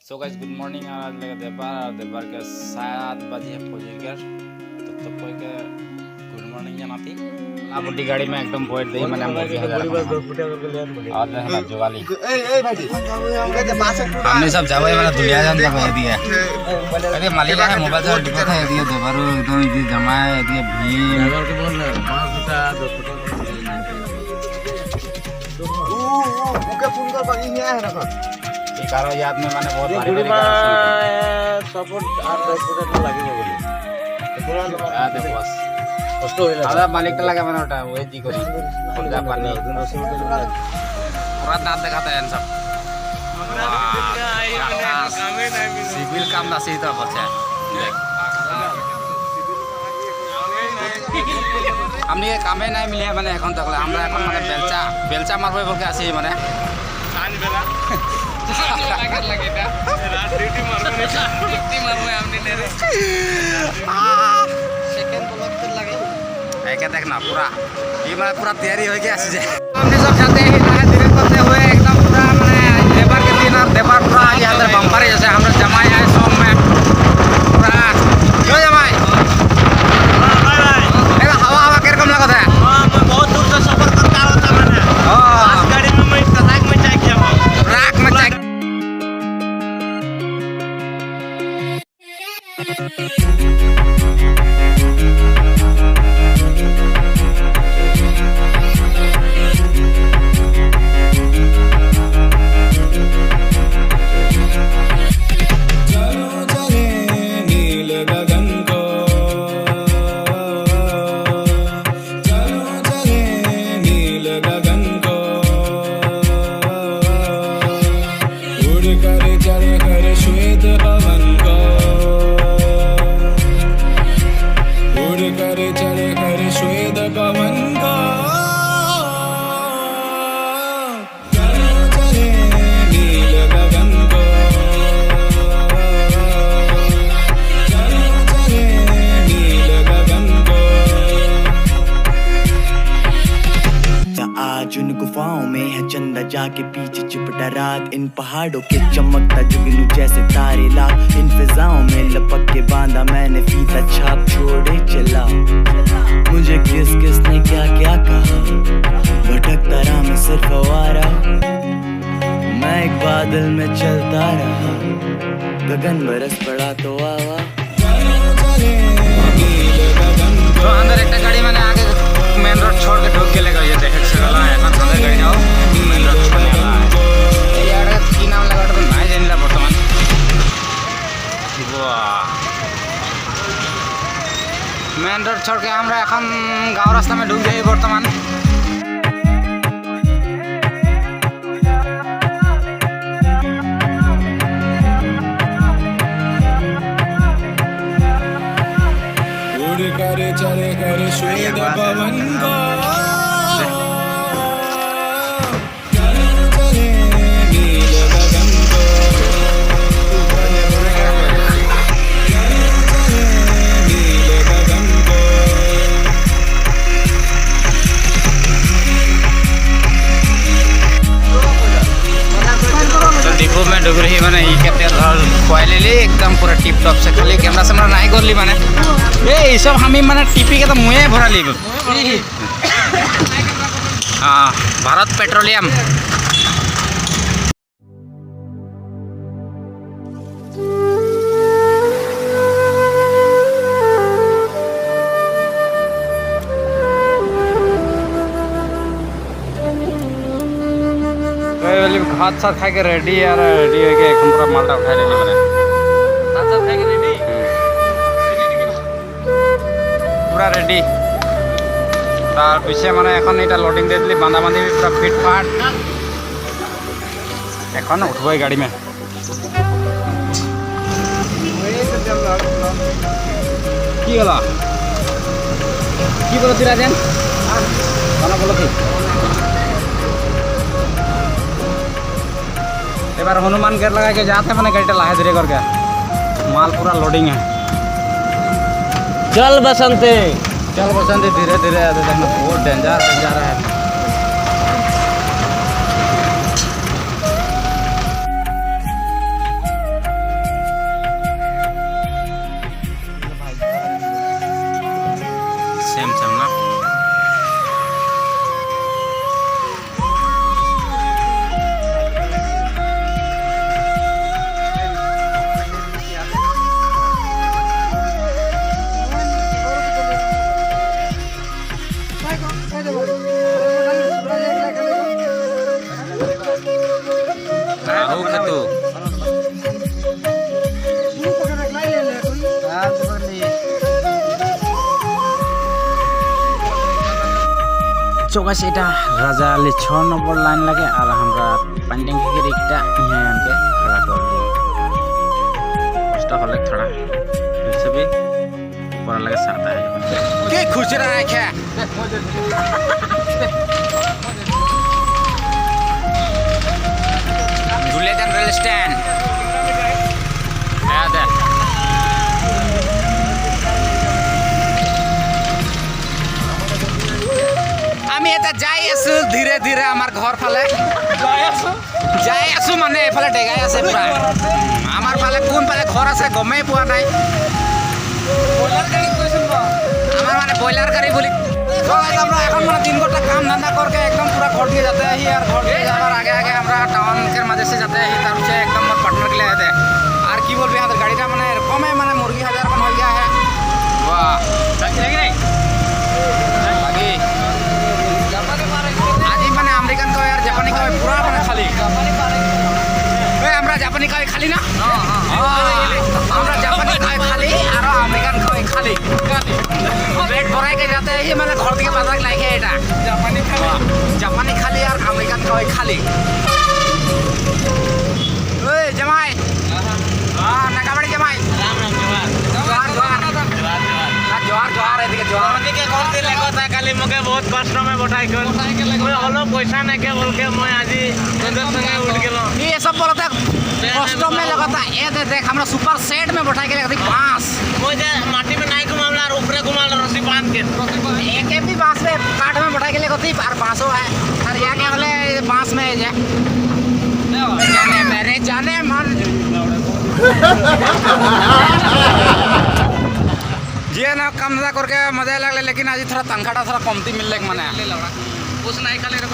So guys good morning. आज लगा देवर के 7 बजे पहुंच गए तो तब कोई के गुड मॉर्निंग जनाती ना बुड्ढी गाड़ी में एकदम बैठ गई मैंने और ना जोवाली हमने सब जावे वाला दुनिया जान जा कह दिया। अरे मालिक है मोबाइल से डिपो था दिया देवर एकदम इजी जमा है दिया भीम देवर के बोल ना 5 ओके फोन कर बाकी है ना कारो याद में माने बहुत भारी सपोर्ट 8-10 मिनट लगे बोली याद है बस कष्ट होइला आधा मालिक लगा माने ওটা ওই জি করি ফুলটা পানি पूरा दांत दिखाता है सब सिविल काम ना सही तो बच्चा हमने कामे नहीं मिले माने এখন তক আমরা এখন মানে বেলচা মারবই বলকে আসি মানে সান বেলা লাগা লাগেটা রাত ডিউটি মারবো हमने ने रे सेकंड ब्लॉक कर लगे है क्या देखना पूरा ये मतलब पूरा तैयारी हो गया आसी जाए हमने सब जाते हैं धीरे करते हुए एकदम पूरा माने लेबर के दिन और देवर पूरा ये अंदर बम्पर है जैसे हमने जमाया है सॉन्ग में पूरा क्यों जमाए हां भाई भाई हवा हवा किरकम लगता है। हां मैं बहुत दूर से सफर करता होता मैंने आज गाड़ी में मैं ट्रक में चेक किया हूं ट्रक में चेक उन गुफाओं में है चंदा जाके पीछे चिपटा रात इन पहाड़ों के चमकता जुगनू जैसे तारे लाख इन फिजाओं में लपक के बांधा मैंने फीता छाप छोड़े चला मुझे किस किस ने क्या क्या कहा भटकता रहा मैं सिर्फ आवारा मैं एक बादल में चलता रहा गगन बरस पड़ा तो आवा तो अंदर एक गाड़ी मैंने आगे मेन रोड छोड़ के ढोक के लेकर ये देखे चला है ना अंदर गाड़ी जाओ मेन रोड छोड़ के ये यार की नाम लगा तो नहीं जानिला वर्तमान वाह मेन रोड छोड़ के আমরা এখন গাঁও রাস্তা में ঢুক যাই বর্তমান करे चले कर श्वेत पवन को चले नील गगन को नील गगन को तो डिपो में डूब रही मैंने ये कहते हैं ले ली एकदम पूरा टिप टॉप से खाली कैमरा से मैं नहीं कर ली मैंने ये सब हमें मैंने टीपी के तो मुँह भरा ली हाँ भारत पेट्रोलियम भात साथ खा के रेडी यार रेडी हो गया एकदम पूरा मालटा उठा लेने मैंने भात साथ खा के रेडी पूरा रेडी तार पीछे मैंने এখন এটা লোডিং दे दिली बांधा बांधी पूरा फिट फाट এখন उठबो गाड़ी में की होला की बोलो राजन कौन बोलो थी बार हनुमान गेट लगा के जाते मैंने गाड़ी लाहे धीरे करके माल पूरा लोडिंग है चल बसंती धीरे धीरे देखना बहुत डेंजर है सो गाइस এটা রাজালি 6 নম্বর লাইন লাগে আর আমরা পানি ট্যাঙ্কি के একটা यहाँ हमके खड़ा कर दिए कष्ट होले थोड़ा फिर से भी ऊपर लगे साता है के खुचरा है क्या दुलेजन रेल स्टैंड है दे আমি এটা যাই আছো ধীরে ধীরে আমার ঘর ফালে যাই আছো মানে এফালে ডেগাই আছে পুরা আমার ফালে কোন ফালে ঘর আছে গমেই পোৱা নাই আমার মানে বয়লার গাড়ি বলি তো আমরা এখন মানে 3 ঘন্টা কাম धंधा करके एकदम पूरा घर দিয়ে जाते हैं और घर দিয়ে যাওয়ার আগে আগে আমরা টাউন के मध्य से जाते हैं তার হচ্ছে एकदम मोर पार्टनर के लिए आते আর কি বলবি আমাদের গাড়িটা মানে কমে মানে মুরগি হাজার মান হয়ে গया है वाह लगी नहीं लगी আজি মানে আমেরিকান কয় আর জাপানি কয় পুরা মানে খালি এই আমরা জাপানি কয় খালি না আমরা জাপানি কয় খালি আর আমেরিকান কয় খালি পেট ভরাই কে যাতে এই মানে ঘর থেকে বাজার লাগে এটা জাপানি খালি আর আমেরিকান কয় খালি ওই জামাই নাকাবাড়ি জামাই जोहार जोहार एदिके जोहार के घर दिले কথা কালি মকে বহুত কষ্ট মে বঠাই গল মই হলো পয়সা নাই के बोल के मैं আজি তোদের সঙ্গে উঠ গেল ये सब बोलता कष्ट में लगता ए देख हमरा सुपर सेट में बैठा के लगती बांस মই যে মাটি में নাই घुमावला और ऊपर घुमावला रस्सी बांध के एक भी बांस में काट में बैठा के लगती और बांसो है और या के वाले बांस में जे जाने मेरे जाने मन जे ना काम धंधा करके मजा लगले लेकिन आज थोड़ा तनखाटा थोड़ा कमती मिलले माने कुछ नहीं खाले रे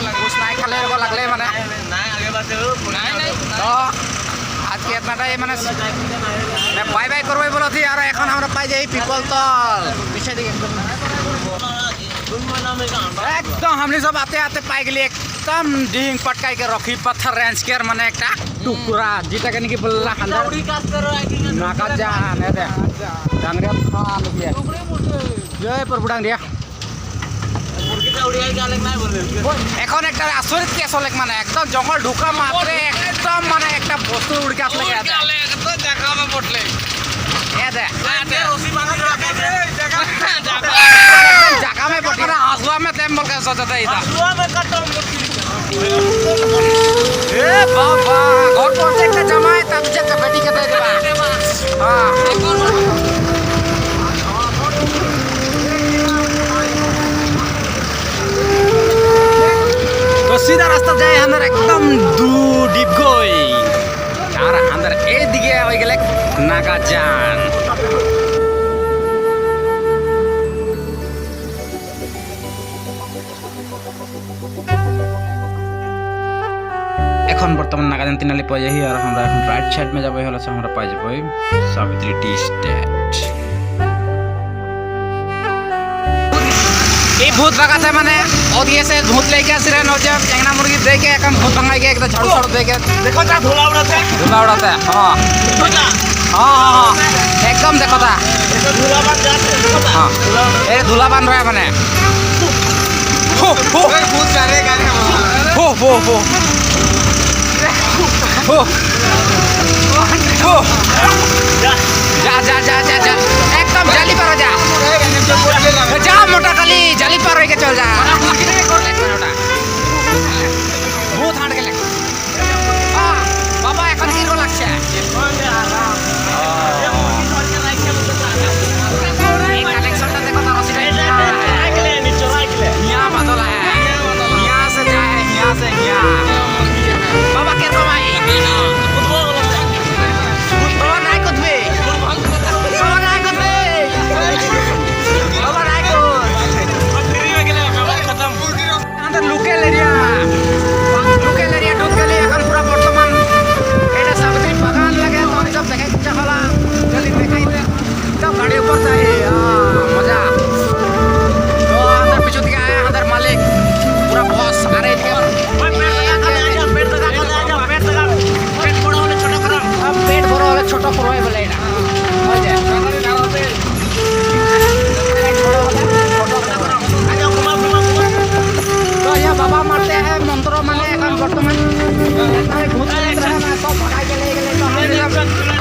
को लगले माने নাই আগে বাতে नहीं तो आज के इतना टाइम माने मैं बाय बाय करबै बोलो थी और এখন আমরা পাই যাই পিপল তল पीछे दिखे एकदम हमने सब आते आते पाई गेली एकदम डिंग पटकाई के रखी पत्थर रेंज के माने একটা टुकड़ा যেটা কেন কি বললা খান্দা নাকা জান এ দে ডাংরিয়া খান দিয়ে জয় প্রভু ডাংরিয়া এখন একটা আচরিত কেস হলে মানে একদম জঙ্গল ঢুকা মাত্রে একদম মানে একটা বস্তু উড়কে আসলে দেখাবে পড়লে এ দে জায়গা में पड़ रहा हसुआ में तेम बोल के सोचता इधर हसुआ में कटम ए बाबा घर पर एक जमाए तब जे के बेटी के दे देबा हां तो सीधा रास्ता जाए अंदर एकदम दू डिप गई আর अंदर ए दिगे হয়ে গেলে নাগাজান এখন বর্তমান নাগাজান তিনালি পাই যাই আর আমরা এখন রাইট সাইড में যাবো হলো আমরা পাই যাবো সাবিত্রী টি স্টেট এই ভূত ভাগাতে মানে ওদিকে से ভূত लेके আসরে নজর চেংনা মুরগি দেখে এখন ভূত ভাঙাই के एकदम झाड़ू झाड़ू देके देखो जा धुला उड़ाते हां हां एकदम देखो ता ऐसे धुला बन जाते देखो हां ए धुला बन रहा है माने हो भूत जाने का हो हो जा जा जा जा जा एकदम जाली पर जा जा मोटा काली जाली पर रह के चल जा भूत हांड के ले हां बाबा এখন হিরো লাগছে এই কালেকশনটা দেখো তার রসিটা यहाँ बदला है यहाँ से जाए यहाँ से यहाँ बाबा के रमाई बाबा नहीं कुछ भी बाबा नहीं कुछ भी बाबा नहीं कुछ अंदर लोकल एरिया ढूंढ के लिए এখন পুরা বর্তমান এটা সাবিত্রী বাগান टेंशन